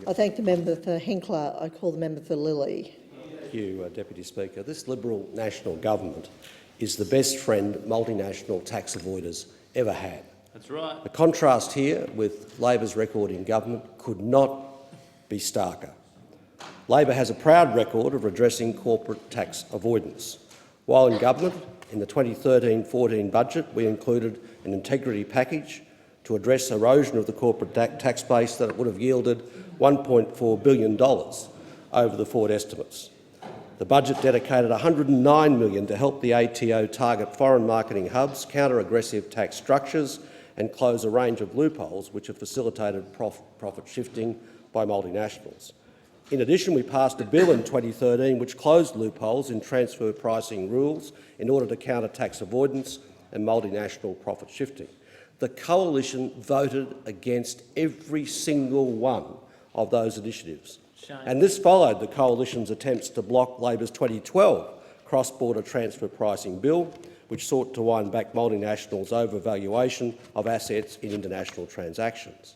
I thank the member for Hinkler. I call the member for Lilly. Thank you, Deputy Speaker. This Liberal national government is the best friend multinational tax avoiders ever had. That's right. The contrast here with Labor's record in government could not be starker. Labor has a proud record of redressing corporate tax avoidance. While in government, in the 2013-14 budget, we included an integrity package to address erosion of the corporate tax base that would have yielded $1.4 billion over the forward estimates. The budget dedicated $109 million to help the ATO target foreign marketing hubs, counter aggressive tax structures and close a range of loopholes which have facilitated profit shifting by multinationals. In addition, we passed a bill in 2013 which closed loopholes in transfer pricing rules in order to counter tax avoidance and multinational profit shifting. The Coalition voted against every single one of those initiatives. And this followed the Coalition's attempts to block Labor's 2012 cross-border transfer pricing bill, which sought to wind back multinationals' overvaluation of assets in international transactions.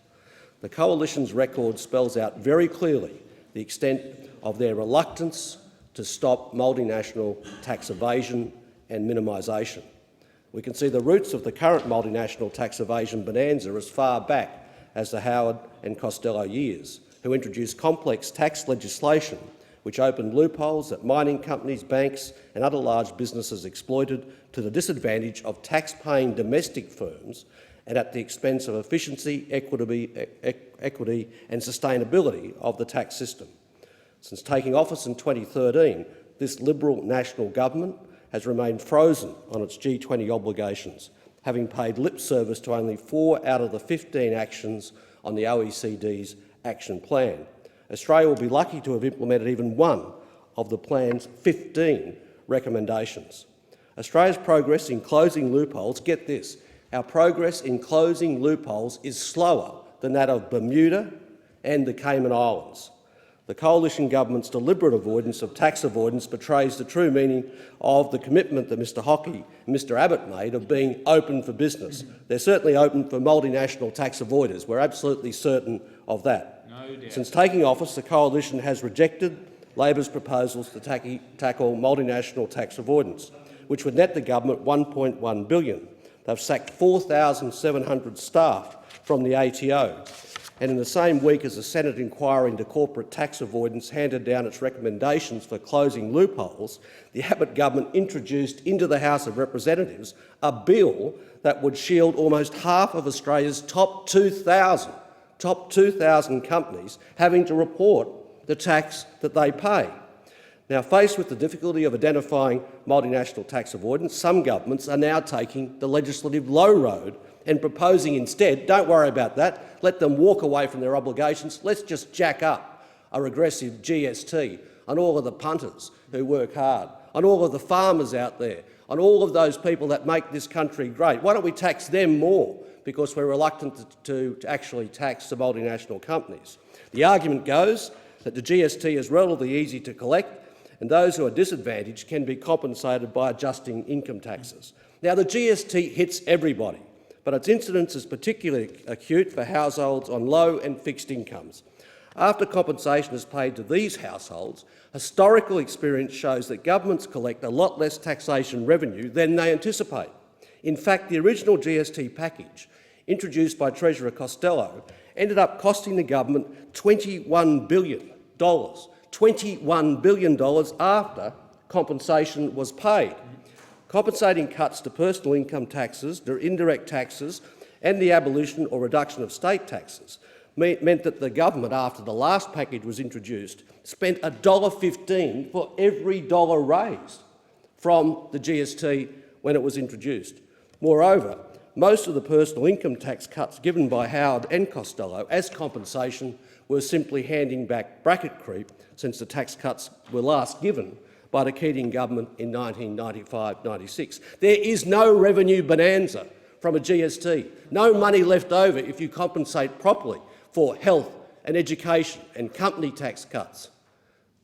The Coalition's record spells out very clearly the extent of their reluctance to stop multinational tax evasion and minimisation. We can see the roots of the current multinational tax evasion bonanza as far back as the Howard and Costello years, who introduced complex tax legislation which opened loopholes that mining companies, banks and other large businesses exploited to the disadvantage of tax-paying domestic firms and at the expense of efficiency, equity and sustainability of the tax system. Since taking office in 2013, this Liberal national government has remained frozen on its G20 obligations, having paid lip service to only 4 out of the 15 actions on the OECD's action plan. Australia will be lucky to have implemented even one of the plan's 15 recommendations. Australia's progress in closing loopholes, get this, our progress in closing loopholes is slower than that of Bermuda and the Cayman Islands. The Coalition government's deliberate avoidance of tax avoidance betrays the true meaning of the commitment that Mr Hockey and Mr Abbott made of being open for business. They're certainly open for multinational tax avoiders. We're absolutely certain of that. No doubt. Since taking office, the Coalition has rejected Labor's proposals to tackle multinational tax avoidance, which would net the government $1.1 billion. They've sacked 4,700 staff from the ATO. And in the same week as the Senate inquiry into corporate tax avoidance handed down its recommendations for closing loopholes, the Abbott government introduced into the House of Representatives a bill that would shield almost half of Australia's top 2,000 companies having to report the tax that they pay. Now, faced with the difficulty of identifying multinational tax avoidance, some governments are now taking the legislative low road and proposing instead, don't worry about that, let them walk away from their obligations, let's just jack up a regressive GST on all of the punters who work hard, on all of the farmers out there, on all of those people that make this country great. Why don't we tax them more? Because we're reluctant to actually tax the multinational companies. The argument goes that the GST is relatively easy to collect and those who are disadvantaged can be compensated by adjusting income taxes. Now, the GST hits everybody, but its incidence is particularly acute for households on low and fixed incomes. After compensation is paid to these households, historical experience shows that governments collect a lot less taxation revenue than they anticipate. In fact, the original GST package, introduced by Treasurer Costello, ended up costing the government $21 billion. $21 billion after compensation was paid. Compensating cuts to personal income taxes, indirect taxes and the abolition or reduction of state taxes meant that the government, after the last package was introduced, spent $1.15 for every dollar raised from the GST when it was introduced. Moreover, most of the personal income tax cuts given by Howard and Costello as compensation were simply handing back bracket creep since the tax cuts were last given by the Keating government in 1995-96. There is no revenue bonanza from a GST, no money left over if you compensate properly for health and education and company tax cuts.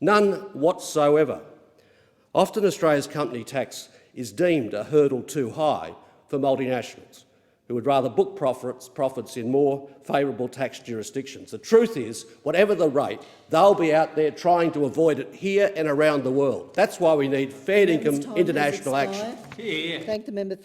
None whatsoever. Often Australia's company tax is deemed a hurdle too high for multinationals. who would rather book profits in more favourable tax jurisdictions. The truth is, whatever the rate, they'll be out there trying to avoid it here and around the world. That's why we need fair income international action. Thank the member for